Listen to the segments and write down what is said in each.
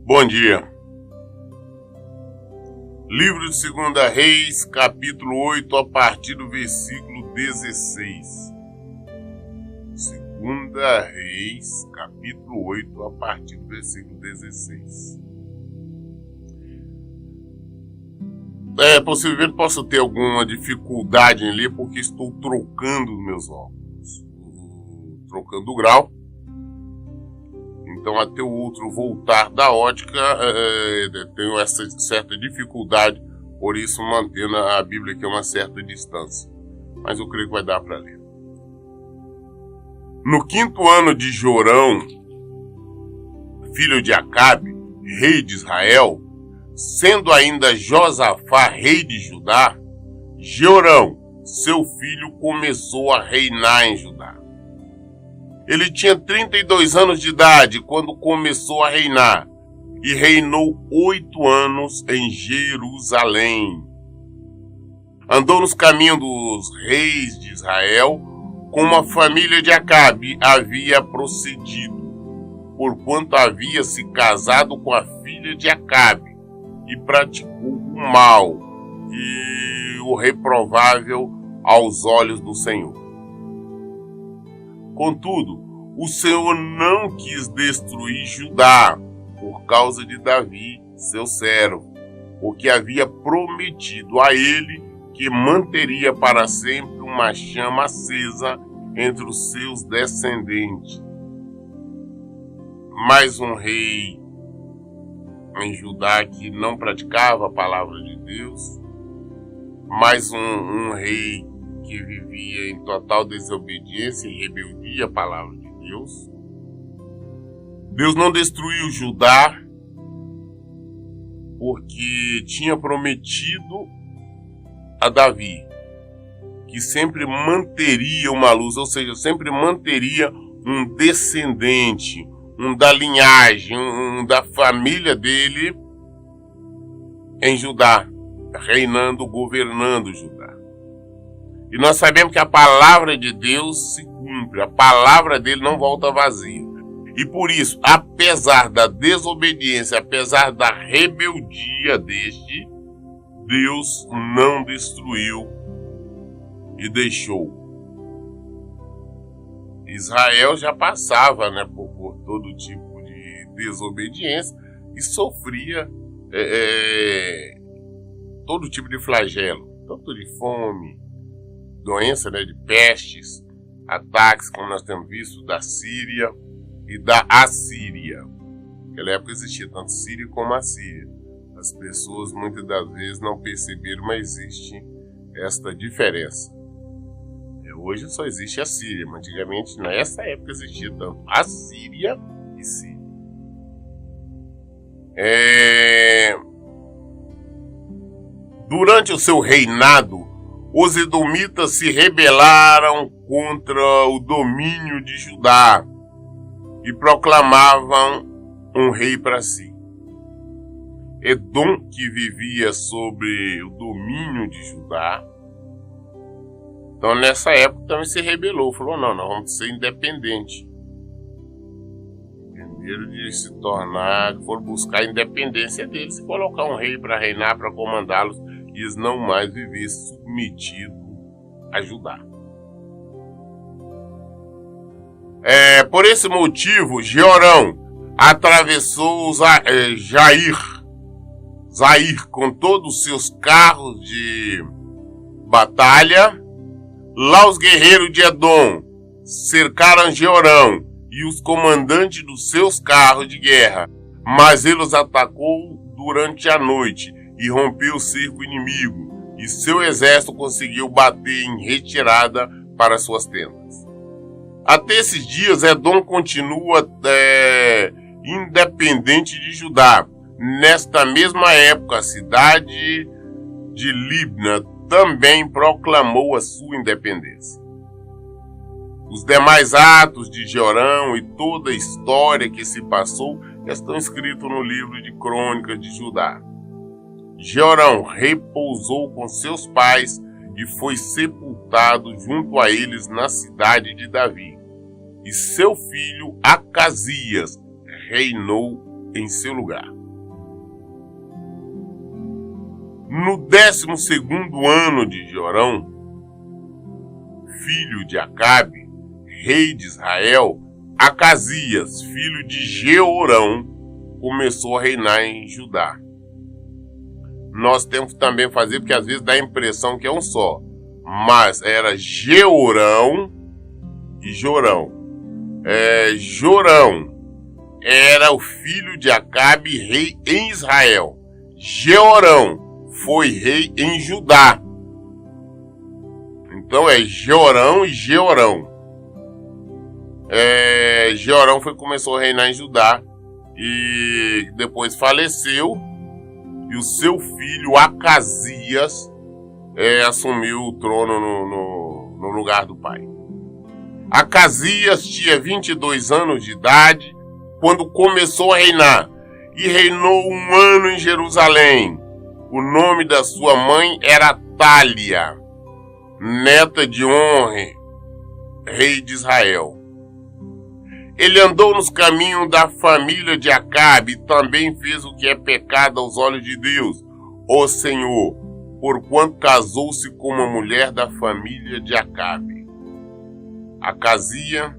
Bom dia. Livro de 2 Reis, capítulo 8, a partir do versículo 16. 2 Reis, capítulo 8, a partir do versículo 16. Possivelmente posso ter alguma dificuldade em ler porque estou trocando os meus óculos. Trocando o grau. Então, até o outro voltar da ótica, tenho essa certa dificuldade, por isso mantendo a Bíblia aqui a uma certa distância. Mas eu creio que vai dar para ler. No 5º ano de Jorão, filho de Acabe, rei de Israel, sendo ainda Josafá rei de Judá, Jorão, seu filho, começou a reinar em Judá. Ele tinha 32 anos de idade quando começou a reinar e reinou 8 anos em Jerusalém. Andou nos caminhos dos reis de Israel, como a família de Acabe havia procedido, porquanto havia se casado com a filha de Acabe e praticou o mal e o reprovável aos olhos do Senhor. Contudo, o Senhor não quis destruir Judá por causa de Davi, seu servo, porque havia prometido a ele que manteria para sempre uma chama acesa entre os seus descendentes. Mais um rei em Judá que não praticava a palavra de Deus, mais um rei que vivia em total desobediência e rebeldia à palavra de Deus. Deus não destruiu Judá porque tinha prometido a Davi que sempre manteria uma luz, ou seja, sempre manteria um descendente, um da linhagem, um da família dele em Judá, reinando, governando Judá. E nós sabemos que a palavra de Deus se cumpre, a palavra dele não volta vazia. E por isso, apesar da desobediência, apesar da rebeldia deste, Deus não destruiu e deixou. Israel já passava, por todo tipo de desobediência e sofria todo tipo de flagelo, tanto de fome, doença, de pestes, ataques, como nós temos visto, da Síria e da Assíria. Naquela época existia tanto Síria como Assíria. As pessoas muitas das vezes não perceberam, mas existe esta diferença. Hoje só existe a Síria, mas antigamente, nessa época, existia tanto a Síria e Síria. Durante o seu reinado, os edomitas se rebelaram contra o domínio de Judá e proclamavam um rei para si. Edom, que vivia sobre o domínio de Judá, então nessa época também se rebelou, falou, não, nós vamos ser independentes. Primeiro de se tornar, foram buscar a independência deles e colocar um rei para reinar, para comandá-los, e eles não mais viver submetidos a Judá. Por esse motivo, Jorão atravessou Zair com todos os seus carros de batalha. Lá os guerreiros de Edom cercaram Jorão e os comandantes dos seus carros de guerra, mas ele os atacou durante a noite e rompeu o cerco inimigo, e seu exército conseguiu bater em retirada para suas tendas. Até esses dias, Edom continua independente de Judá. Nesta mesma época, a cidade de Libna também proclamou a sua independência. Os demais atos de Jorão e toda a história que se passou estão escritos no livro de Crônicas de Judá. Jorão repousou com seus pais e foi sepultado junto a eles na cidade de Davi. E seu filho Acasias reinou em seu lugar. No 12º ano de Jorão, filho de Acabe, rei de Israel, Acasias, filho de Jeorão, começou a reinar em Judá. Nós temos que também fazer, porque às vezes dá a impressão que é um só, mas era Jeorão e Jorão. Jorão era o filho de Acabe, rei em Israel. Jeorão foi rei em Judá. Então é Jeorão e Jeorão. Jeorão começou a reinar em Judá e depois faleceu, e o seu filho Acasias assumiu o trono no lugar do pai. Acasias tinha 22 anos de idade quando começou a reinar, e reinou 1 ano em Jerusalém. O nome da sua mãe era Atália, neta de Onre, rei de Israel. Ele andou nos caminhos da família de Acabe e também fez o que é pecado aos olhos de Deus, o Senhor, porquanto casou-se com uma mulher da família de Acabe. Acasias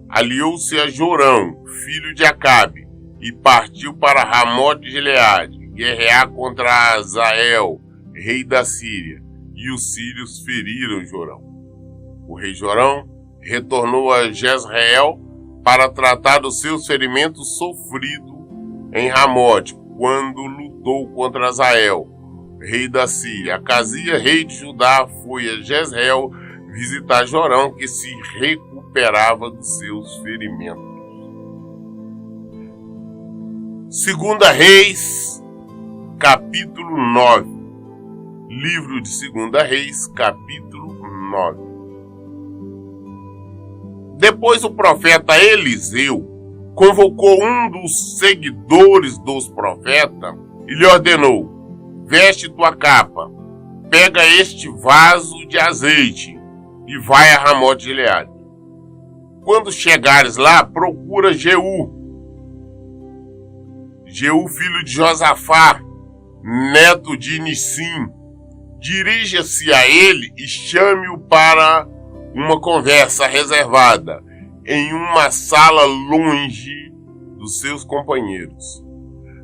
aliou-se a Jorão, filho de Acabe, e partiu para Ramote de Gileade, guerrear contra Hazael, rei da Síria, e os sírios feriram Jorão. O rei Jorão retornou a Jezreel para tratar dos seus ferimentos sofridos em Ramote, quando lutou contra Hazael, rei da Síria. Acasias, rei de Judá, foi a Jezreel visitar Jorão, que se recuperava dos seus ferimentos. 2 Reis, capítulo 9. Livro de 2 Reis, capítulo 9. Depois o profeta Eliseu convocou um dos seguidores dos profetas e lhe ordenou: veste tua capa, pega este vaso de azeite e vai a Ramote de Gileade. Quando chegares lá, procura Jeú, filho de Josafá, neto de Nissim. Dirija-se a ele e chame-o para uma conversa reservada em uma sala longe dos seus companheiros.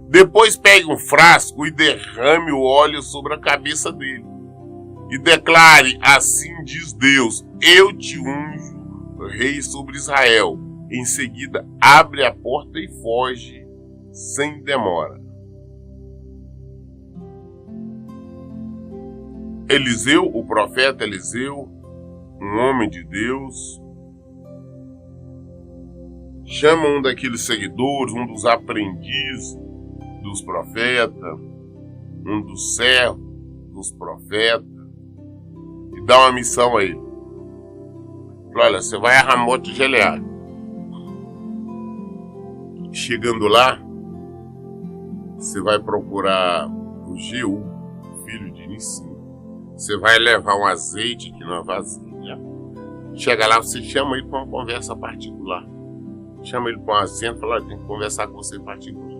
Depois pegue um frasco e derrame o óleo sobre a cabeça dele. E declare: assim diz Deus, eu te unjo rei sobre Israel. Em seguida, abre a porta e foge sem demora. Eliseu, o profeta Eliseu, um homem de Deus, chama um daqueles seguidores, um dos aprendizes dos profetas, um dos servos dos profetas, e dá uma missão a ele. Fala: olha, você vai a Ramote de Gileade. Chegando lá, você vai procurar o Jeú, filho de Nissim. Você vai levar um azeite que não é vasilha. Chega lá, você chama ele para uma conversa particular. Chama ele para um assento e fala: tem que conversar com você em particular.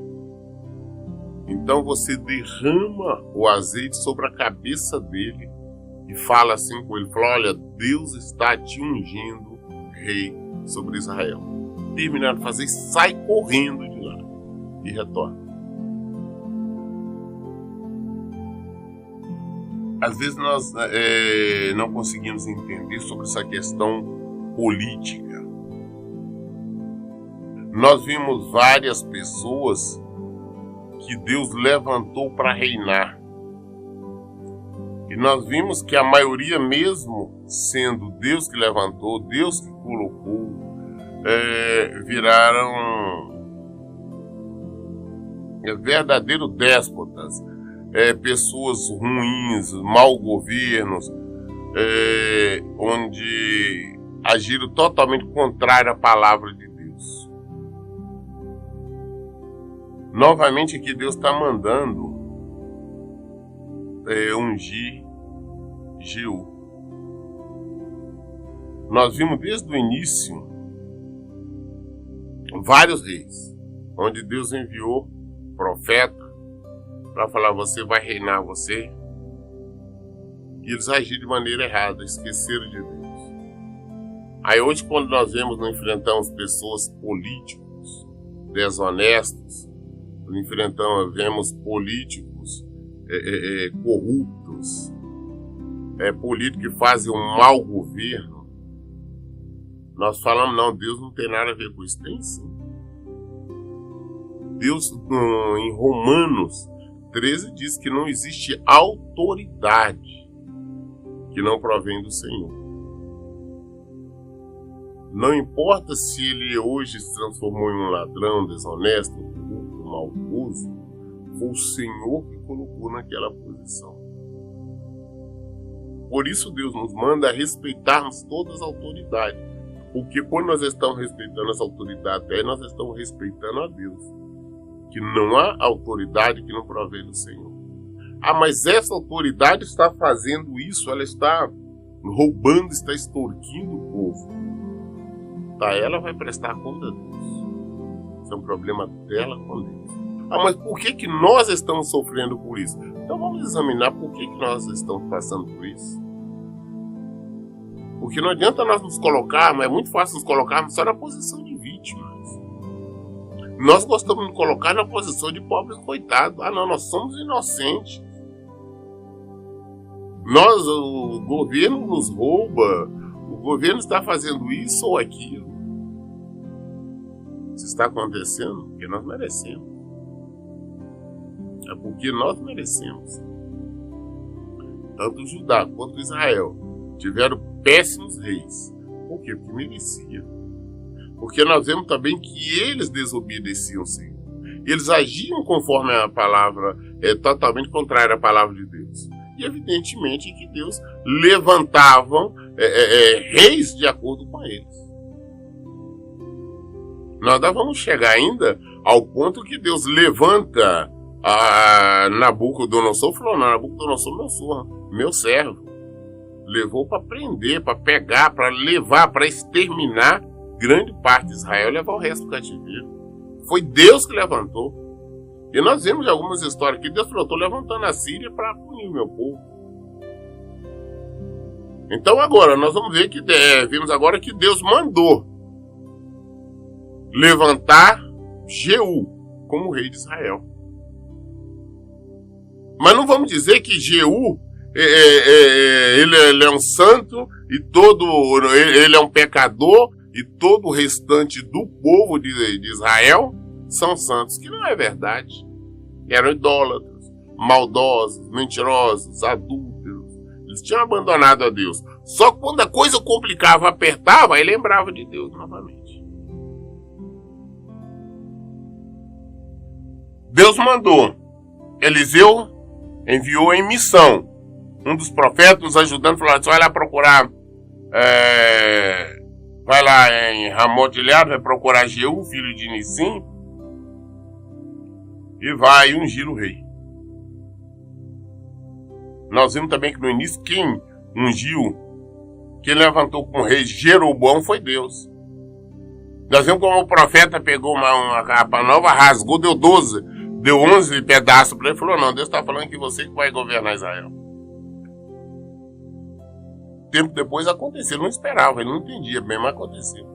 Então você derrama o azeite sobre a cabeça dele e fala assim com ele: fala: olha, Deus está te ungindo rei sobre Israel. Terminado de fazer, sai correndo de lá e retorna. Às vezes nós não conseguimos entender sobre essa questão política. Nós vimos várias pessoas que Deus levantou para reinar. E nós vimos que a maioria, mesmo sendo Deus que levantou, Deus que colocou, viraram verdadeiros déspotas. Pessoas ruins, mau governos, onde agiram totalmente contrário à palavra de Deus. Novamente aqui Deus está mandando ungir Jeú. Nós vimos desde o início vários reis, onde Deus enviou profeta para falar: você vai reinar, você. E eles agiram de maneira errada, esqueceram de Deus. Aí hoje, quando nós enfrentamos pessoas políticos desonestos, vemos políticos corruptos, políticos que fazem um mau governo, nós falamos: não, Deus não tem nada a ver com isso. Tem sim. Deus, em Romanos 13, diz que não existe autoridade que não provém do Senhor. Não importa se ele hoje se transformou em um ladrão, desonesto, corrupto, maldoso, foi o Senhor que colocou naquela posição. Por isso Deus nos manda respeitarmos todas as autoridades. Porque quando nós estamos respeitando as autoridades, nós estamos respeitando a Deus. Que não há autoridade que não provém do Senhor. Ah, mas essa autoridade está fazendo isso, ela está roubando, está extorquindo o povo. Tá, ela vai prestar conta a Deus. Isso é um problema dela com Deus. Ah, mas por que nós estamos sofrendo por isso? Então vamos examinar por que nós estamos passando por isso. Porque não adianta nós nos colocarmos, é muito fácil nos colocarmos só na posição de vítimas. Nós gostamos de nos colocar na posição de pobres coitados. Ah não, nós somos inocentes. O governo nos rouba, o governo está fazendo isso ou aquilo. Isso está acontecendo porque nós merecemos. É porque nós merecemos. Tanto Judá quanto Israel tiveram péssimos reis. Por quê? Porque mereciam. Porque nós vemos também que eles desobedeciam ao Senhor. Eles agiam conforme a palavra, totalmente contrária à palavra de Deus. E evidentemente que Deus levantavam reis de acordo com eles. Nós vamos chegar ainda ao ponto que Deus levanta Nabucodonosor, falou: não, Nabucodonosor, meu servo. Levou para prender, para pegar, para levar, para exterminar grande parte de Israel e levar o resto do cativeiro. Foi Deus que levantou. E nós vemos algumas histórias que Deus falou: estou levantando a Síria para punir o meu povo. Então agora, nós vamos ver que vimos agora que Deus mandou levantar Jeú como rei de Israel. Mas não vamos dizer que Jeú ele é um santo e ele é um pecador e todo o restante do povo de Israel são santos, que não é verdade. Eram idólatras, maldosos, mentirosos, adúlteros. Eles tinham abandonado a Deus. Só quando a coisa complicava, apertava, aí lembrava de Deus novamente. Deus mandou. Eliseu enviou em missão um dos profetas nos ajudando, falou: você vai lá procurar, vai lá em Ramote Gileade, vai procurar Jeú, filho de Nissim, e vai ungir o rei. Nós vimos também que no início quem ungiu, quem levantou como rei Jeroboão foi Deus. Nós vimos como o profeta pegou uma capa nova, rasgou, deu 11 pedaços para ele e falou: não, Deus está falando que você que vai governar Israel. Tempo depois aconteceu, ele não esperava, ele não entendia bem, mas aconteceu.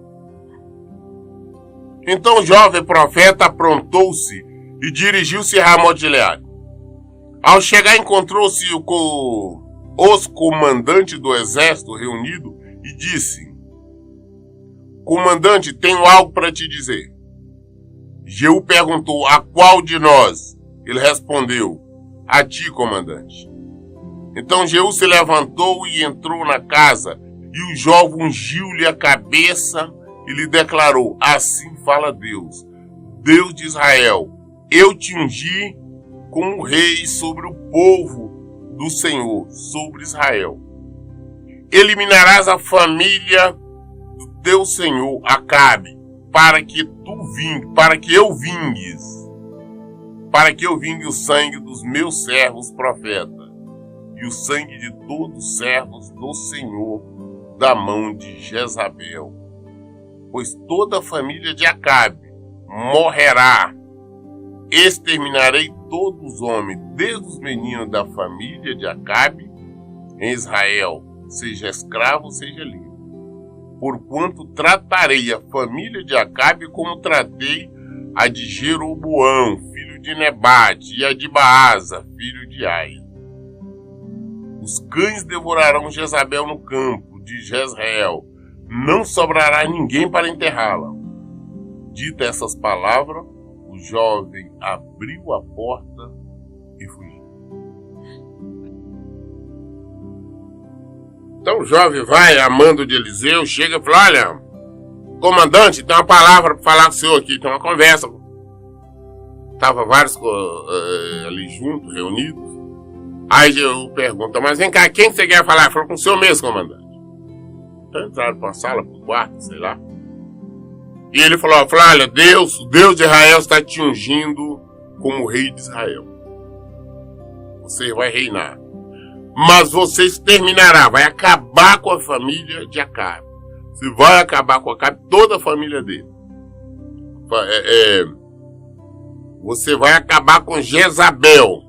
Então o jovem profeta aprontou-se e dirigiu-se a Ramote Gileade. Ao chegar, encontrou-se com os comandantes do exército reunido e disse: comandante, tenho algo para te dizer. Jeú perguntou: a qual de nós? Ele respondeu: a ti, comandante. Então Jeú se levantou e entrou na casa, e o jovem ungiu-lhe a cabeça e lhe declarou: assim fala Deus, Deus de Israel, eu te ungi como rei sobre o povo do Senhor, sobre Israel. Eliminarás a família do teu senhor Acabe, para que eu vingue o sangue dos meus servos profetas, e o sangue de todos os servos do Senhor da mão de Jezabel. Pois toda a família de Acabe morrerá. Exterminarei todos os homens, desde os meninos da família de Acabe em Israel, seja escravo, seja livre. Porquanto tratarei a família de Acabe como tratei a de Jeroboão, filho de Nebate, e a de Baasa, filho de Aia. Os cães devorarão Jezabel no campo de Jezreel, não sobrará ninguém para enterrá-la. Dita essas palavras, o jovem abriu a porta e fugiu. Então o jovem vai, a mando de Eliseu, chega e fala: olha, comandante, tem uma palavra para falar com o senhor aqui, tem uma conversa. Tava vários ali juntos, reunidos. Aí eu pergunto: mas vem cá, quem você quer falar? Ele falou: com o senhor mesmo, comandante. Então entraram para a sala, para o quarto, sei lá. E ele falou: olha, Deus, o Deus de Israel está te ungindo como rei de Israel. Você vai reinar. Mas você exterminará, vai acabar com a família de Acabe. Você vai acabar com Acabe, toda a família dele. Você vai acabar com Jezabel,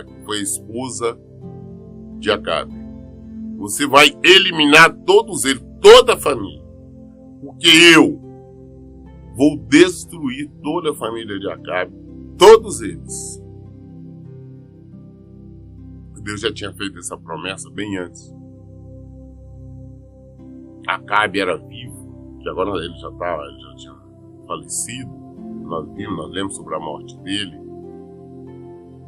que foi esposa de Acabe. Você vai eliminar todos eles, toda a família. Porque eu vou destruir toda a família de Acabe, todos eles. Deus já tinha feito essa promessa bem antes. Acabe era vivo, que agora ele já tinha falecido. Nós lemos sobre a morte dele,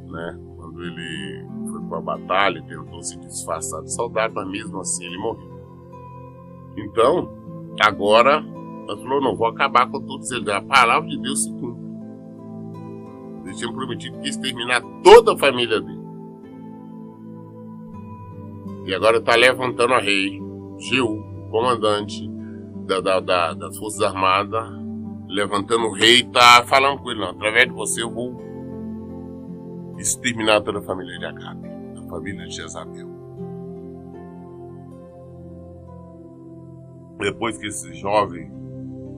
né? Quando ele foi para a batalha, tentou se disfarçar de soldado, mas mesmo assim ele morreu. Então, agora, nós falou: não, vou acabar com todos eles. A palavra de Deus se cumpre. Deus tinha prometido que ia exterminar toda a família dele. E agora está levantando a rei, Jeú, comandante das Forças Armadas, levantando o rei, está falando com ele: não, através de você eu vou exterminar toda a família de Acabe, a família de Jezabel. Depois que esse jovem,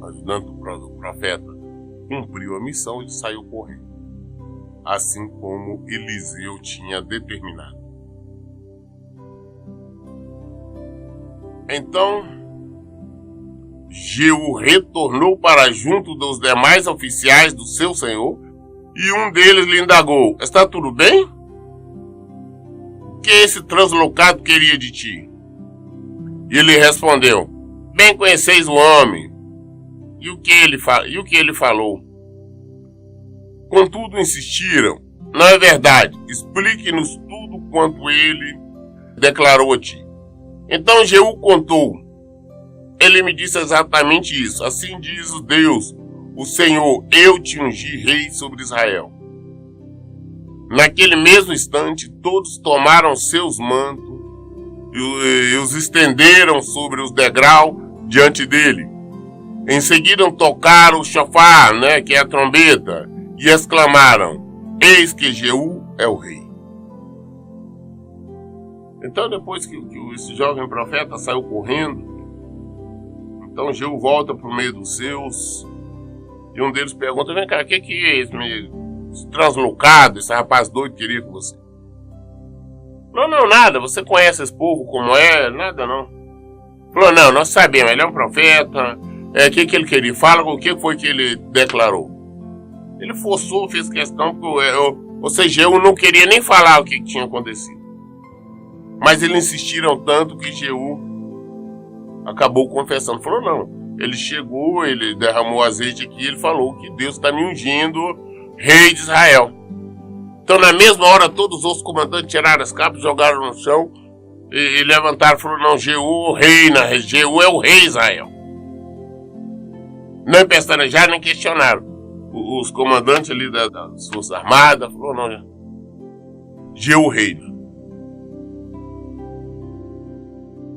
ajudante do profeta, cumpriu a missão, ele saiu correndo, assim como Eliseu tinha determinado. Então, Jeú retornou para junto dos demais oficiais do seu senhor, e um deles lhe indagou: está tudo bem? O que esse translocado queria de ti? E ele respondeu: bem conheceis o homem, e o que ele falou. Contudo insistiram: não é verdade, explique-nos tudo quanto ele declarou a ti. Então Jeú contou: ele me disse exatamente isso. Assim diz o Deus, o Senhor: eu te ungi rei sobre Israel. Naquele mesmo instante, todos tomaram seus mantos e os estenderam sobre os degraus diante dele. Em seguida tocaram o shofar, que é a trombeta, e exclamaram: eis que Jeú é o rei. Então, depois que esse jovem profeta saiu correndo, então Jeú volta para o meio dos seus, e um deles pergunta: vem cá, o que é esse translocado, esse rapaz doido queria com você? Não, nada, você conhece esse povo como é? Nada não. Falou: não, nós sabemos, ele é um profeta, o que ele queria? Fala o que foi que ele declarou. Ele forçou, fez questão, porque Jeú não queria nem falar o que tinha acontecido. Mas eles insistiram tanto que Jeú acabou confessando. Falou: não, ele chegou, ele derramou azeite aqui, ele falou que Deus está me ungindo rei de Israel. Então, na mesma hora, todos os comandantes tiraram as capas, jogaram no chão e levantaram e falaram: não, Jeú reina, Jeú é o rei de Israel. Não pestanejaram nem questionaram. Os comandantes ali das Forças Armadas falaram: não, Jeú reina.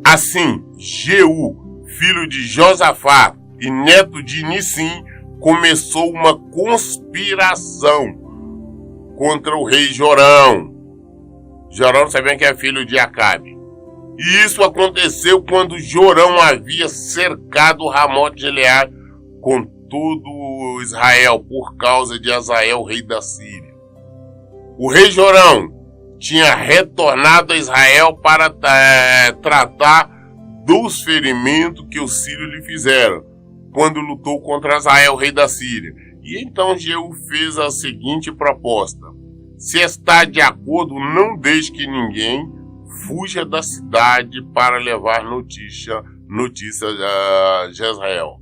Assim, Jeú, filho de Josafá e neto de Nissim, começou uma conspiração contra o rei Jorão. Jorão sabia que é filho de Acabe. E isso aconteceu quando Jorão havia cercado Ramote de Gileade com todo Israel por causa de Hazael, rei da Síria. O rei Jorão tinha retornado a Israel para tratar dos ferimentos que os sírios lhe fizeram quando lutou contra Hazael, rei da Síria. E então Jeú fez a seguinte proposta: se está de acordo, não deixe que ninguém fuja da cidade para levar notícia a Jezreel.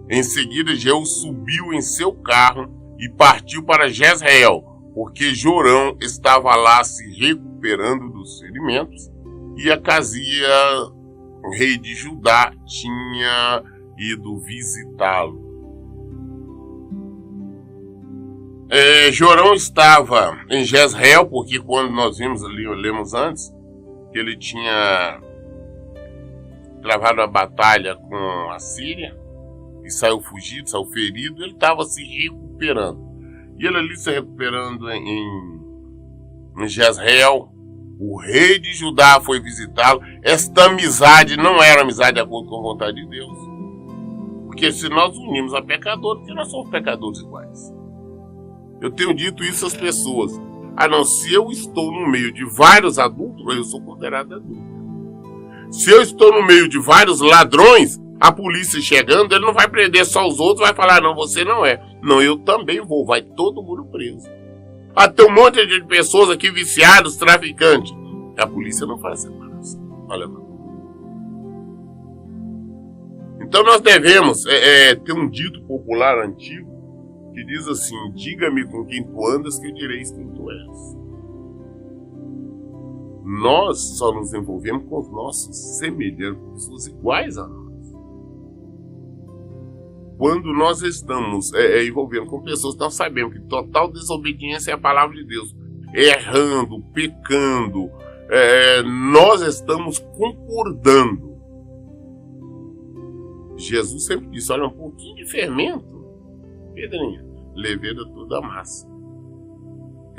Em seguida, Jeú subiu em seu carro e partiu para Jezreel, porque Jorão estava lá se recuperando dos ferimentos e Acazia, rei de Judá, tinha ido visitá-lo. Jorão estava em Jezreel, porque quando nós lemos antes, que ele tinha travado a batalha com a Síria e saiu fugido, saiu ferido, ele estava se recuperando. E ele ali se recuperando em Jezreel, o rei de Judá foi visitá-lo. Esta amizade não era amizade de acordo com a vontade de Deus. Porque se nós unimos a pecadores, porque nós somos pecadores iguais. Eu tenho dito isso às pessoas. Não, se eu estou no meio de vários adultos, eu sou considerado adulto. Se eu estou no meio de vários ladrões, a polícia chegando, ele não vai prender só os outros, vai falar, não, você não é. Não, eu também vou, vai todo mundo preso. Tem um monte de pessoas aqui viciados, traficantes. A polícia não faz separação. Olha lá. Então nós devemos ter um dito popular antigo que diz assim: diga-me com quem tu andas que eu direi quem tu és. Nós só nos envolvemos com os nossos semelhantes, pessoas iguais a nós. Quando nós estamos envolvendo com pessoas que nós sabemos que total desobediência é a palavra de Deus, errando, pecando, nós estamos concordando. Jesus sempre disse, olha, um pouquinho de fermento, Pedrinho, leveda toda a massa.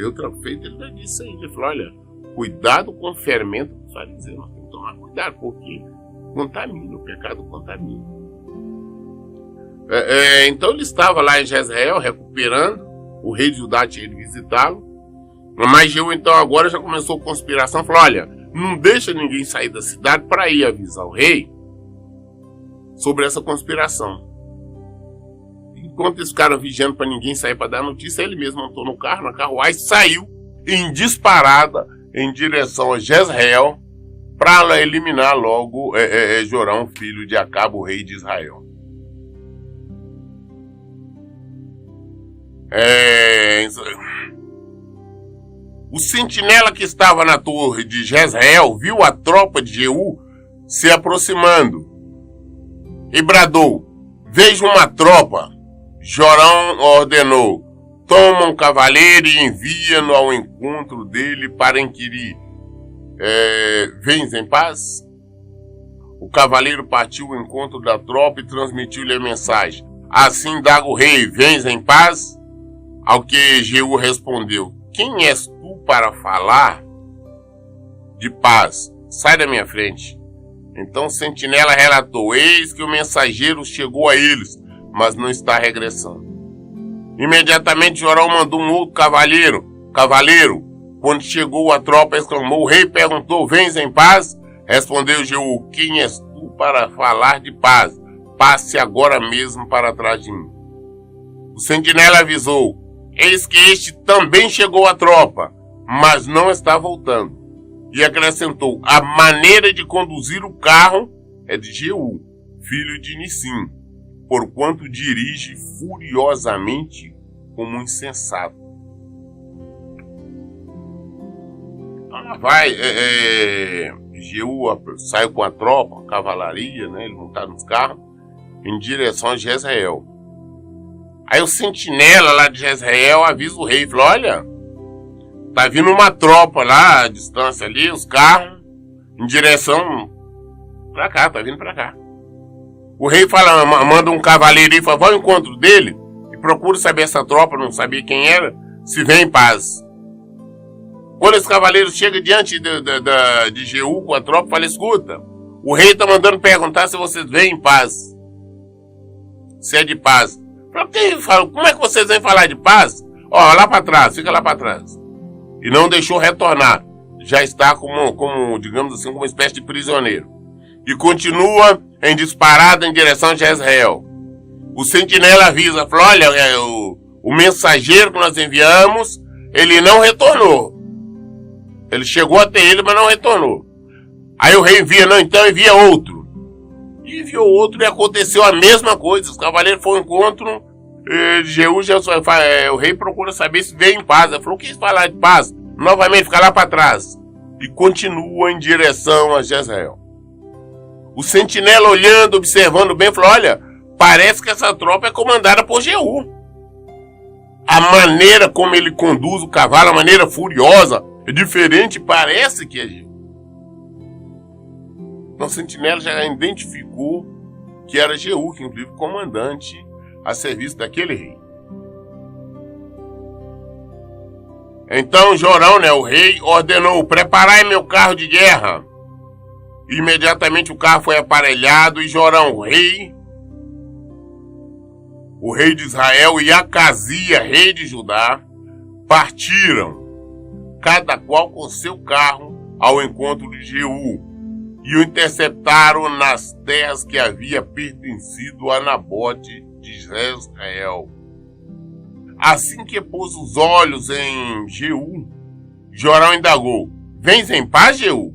Outra feita, ele já disse aí, ele falou, olha, cuidado com o fermento dos fariseus, nós temos que tomar cuidado, porque contamina, o pecado contamina. Então ele estava lá em Jezreel, recuperando, o rei de Judá tinha ido visitá-lo, mas Jeú então agora já começou a conspiração, falou, olha, não deixa ninguém sair da cidade para ir avisar o rei sobre essa conspiração. Enquanto eles ficaram vigiando para ninguém sair para dar notícia, ele mesmo montou no carro, na carruagem, saiu em disparada em direção a Jezreel para eliminar logo Jorão, filho de Acabe, o rei de Israel. O sentinela que estava na torre de Jezreel viu a tropa de Jeú se aproximando e bradou, vejo uma tropa. Jorão ordenou, toma um cavaleiro e envia-no ao encontro dele para inquirir, vens em paz? O cavaleiro partiu ao encontro da tropa e transmitiu-lhe a mensagem, assim daga o rei, vens em paz? Ao que Jeú respondeu, quem és tu para falar de paz? Sai da minha frente. Então o sentinela relatou, eis que o mensageiro chegou a eles, mas não está regressando. Imediatamente Jorão mandou um outro cavaleiro. Quando chegou a tropa, exclamou, o rei perguntou, vens em paz? Respondeu Jeú, quem és tu para falar de paz? Passe agora mesmo para trás de mim. O sentinela avisou, eis que este também chegou à tropa, mas não está voltando. E acrescentou, a maneira de conduzir o carro é de Jeú, filho de Nissim, porquanto dirige furiosamente como um insensato. Então lá vai, Jeú saiu com a tropa, a cavalaria, né, eles montaram os carros, em direção a Jezreel. Aí o sentinela lá de Jezreel avisa o rei, falou, olha, tá vindo uma tropa lá, à distância ali, os carros, em direção pra cá, tá vindo pra cá. O rei manda um cavaleiro e fala, vai ao encontro dele e procura saber essa tropa, não sabia quem era. se vem em paz. Quando esse cavaleiro chega diante de Jeú com a tropa, fala, escuta, o rei está mandando perguntar se vocês vêm em paz. Se é de paz. Como é que vocês vêm falar de paz? Ó, lá para trás, fica lá para trás. E não deixou retornar. Já está como, digamos assim, como uma espécie de prisioneiro. E continua em disparada em direção a Jezreel. O sentinela avisa, falou, olha, o mensageiro que nós enviamos, ele não retornou. Ele chegou até ele, mas não retornou. Aí o rei envia, não, então envia outro. E enviou outro e aconteceu a mesma coisa. Os cavaleiros foram ao encontro, Jeú, o rei procura saber se veio em paz. Ele falou, quis falar de paz. Novamente, fica lá para trás. E continua em direção a Jezreel. O sentinela olhando, observando bem, falou, olha, parece que essa tropa é comandada por Jeú. A maneira como ele conduz o cavalo, a maneira furiosa, é diferente, parece que é Jeú. Então o sentinela já identificou que era Jeú, que inclusive comandante a serviço daquele rei. Então Jorão, o rei, ordenou, preparai meu carro de guerra. Imediatamente o carro foi aparelhado e Jorão, o rei de Israel e Acazia, rei de Judá, partiram, cada qual com seu carro, ao encontro de Jeú, e o interceptaram nas terras que havia pertencido a Nabote de Jezreel. Assim que pôs os olhos em Jeú, Jorão indagou, vens em paz, Jeú?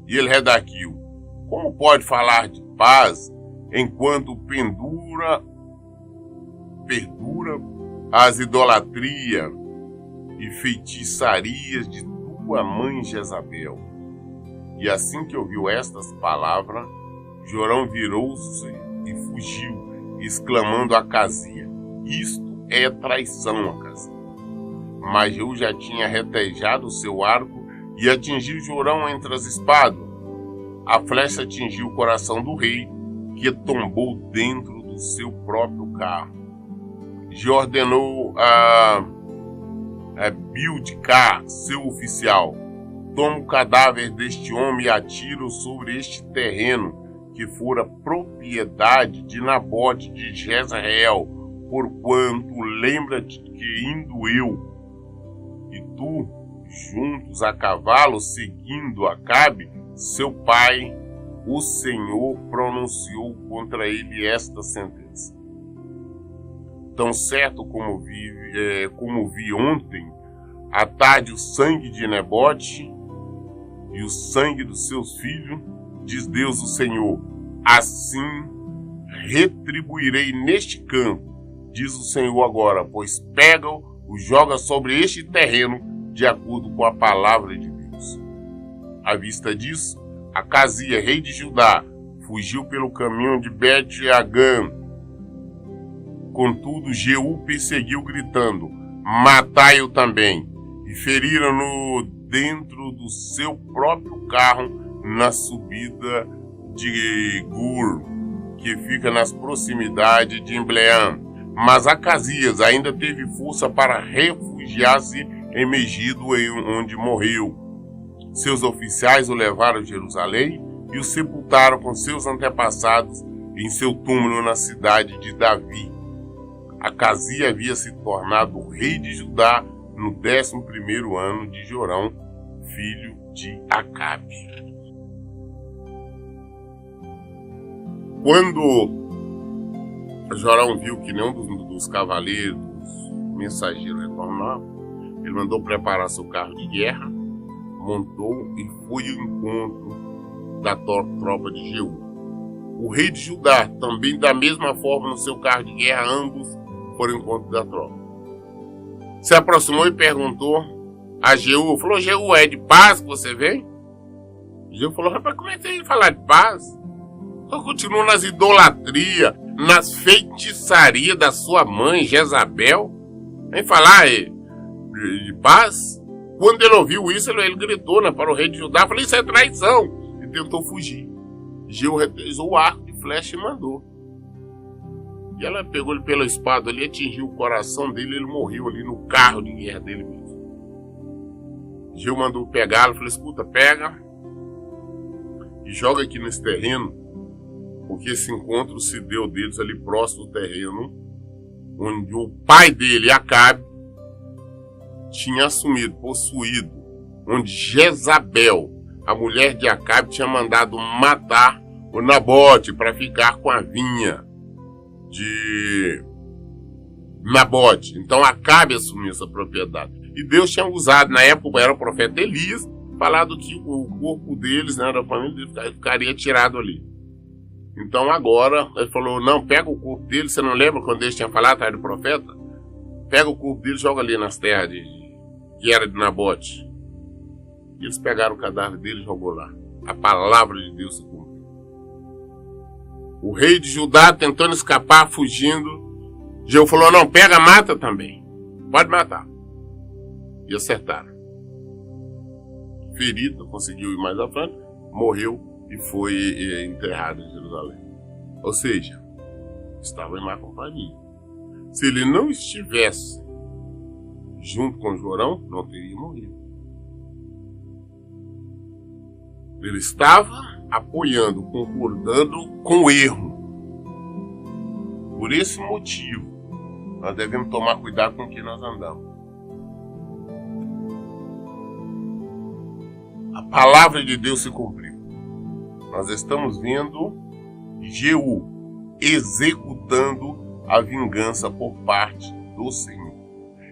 E ele redarquiu, como pode falar de paz enquanto perdura as idolatrias e feitiçarias de tua mãe Jezabel? E assim que ouviu estas palavras, Jorão virou-se e fugiu, exclamando a Acazia, isto é traição, Acazia. Mas Jeú já tinha retejado o seu arco e atingiu Jorão entre as espadas. A flecha atingiu o coração do rei, que tombou dentro do seu próprio carro. Jeú ordenou a Bildcar, seu oficial, toma o cadáver deste homem e atira-o sobre este terreno, que fora propriedade de Nabote de Jezreel, porquanto lembra-te que indo eu e tu, juntos a cavalo, seguindo Acabe, seu pai, o Senhor pronunciou contra ele esta sentença. Tão certo como vi ontem, à tarde, o sangue de Nabote e o sangue dos seus filhos, diz Deus o Senhor, assim retribuirei neste campo, diz o Senhor agora, pois pega-o, o joga sobre este terreno, de acordo com a palavra de Deus. À vista disso, Acazia, rei de Judá, fugiu pelo caminho de Bet-Agã. Contudo, Jeú perseguiu, gritando, matai-o também, e feriram-no dentro do seu próprio carro, na subida de Gur, que fica nas proximidades de Embleã. Mas Acazias ainda teve força para refugiar-se em Megido, onde morreu. Seus oficiais o levaram a Jerusalém e o sepultaram com seus antepassados em seu túmulo na cidade de Davi. Acazia havia se tornado rei de Judá no 11º ano de Jorão, filho de Acabe. Quando Jorão viu que nenhum dos cavaleiros, mensageiros retornava, ele mandou preparar seu carro de guerra, montou e foi ao encontro da tropa de Jeú. O rei de Judá também, da mesma forma, no seu carro de guerra, ambos foram ao encontro da tropa. Se aproximou e perguntou a Jeú, falou, Jeú, é de paz que você vem? Jeú falou, rapaz, como é que você vem falar de paz? Só continua nas idolatrias, nas feitiçarias da sua mãe, Jezabel. Vem falar de paz? Quando ele ouviu isso, ele gritou para o rei de Judá, falou, isso é traição. E tentou fugir. Jeú retesou o arco de flecha e mandou. E ela pegou ele pela espada ali, atingiu o coração dele, ele morreu ali no carro de guerra dele mesmo. Geu mandou pegá-lo, falou: escuta, pega e joga aqui nesse terreno, porque esse encontro se deu deles ali próximo do terreno onde o pai dele, Acabe, tinha assumido, possuído, onde Jezabel, a mulher de Acabe, tinha mandado matar o Nabote para ficar com a vinha de Nabote. Então Acabe assumiu essa propriedade. E Deus tinha usado, na época era o profeta Elias, falado que o corpo deles, né, da família dele, ficaria tirado ali. Então agora ele falou: não, pega o corpo dele. Você não lembra quando Deus tinha falado atrás do profeta? Pega o corpo dele e joga ali nas terras que era de Nabote. E eles pegaram o cadáver dele e jogou lá. A palavra de Deus se cumpriu. O rei de Judá tentando escapar, fugindo, Jeu falou: não, pega, mata também. Pode matar. E acertaram. Ferido, conseguiu ir mais à frente, morreu e foi enterrado em Jerusalém. Ou seja, estava em má companhia. Se ele não estivesse junto com Jorão, não teria morrido. Ele estava apoiando, concordando com o erro. Por esse motivo, nós devemos tomar cuidado com quem nós andamos. A palavra de Deus se cumpriu. Nós estamos vendo Jeú executando a vingança por parte do Senhor.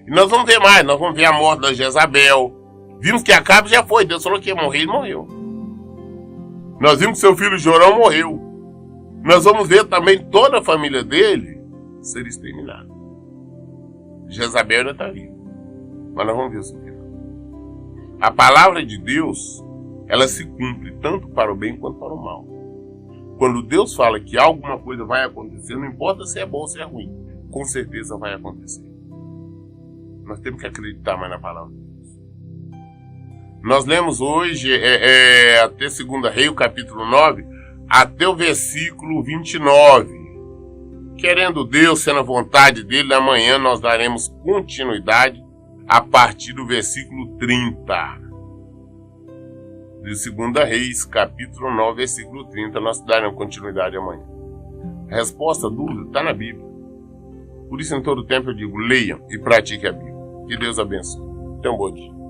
E nós vamos ver mais, nós vamos ver a morte da Jezabel. Vimos que Acabe já foi, Deus falou que ia morrer, ele morreu. Nós vimos que seu filho Jorão morreu. Nós vamos ver também toda a família dele ser exterminada. Jezabel ainda está viva, mas nós vamos ver isso aqui. A palavra de Deus, ela se cumpre tanto para o bem quanto para o mal. Quando Deus fala que alguma coisa vai acontecer, não importa se é bom ou se é ruim, com certeza vai acontecer. Nós temos que acreditar mais na palavra de Deus. Nós lemos hoje até 2 Reis, o capítulo 9, até o versículo 29. Querendo Deus, sendo a vontade dele, amanhã nós daremos continuidade a partir do versículo 30. De 2 Reis, capítulo 9, versículo 30, nós daremos continuidade amanhã. A resposta à dúvida está na Bíblia. Por isso, em todo tempo eu digo, leiam e pratiquem a Bíblia. Que Deus abençoe. Tenha um bom dia.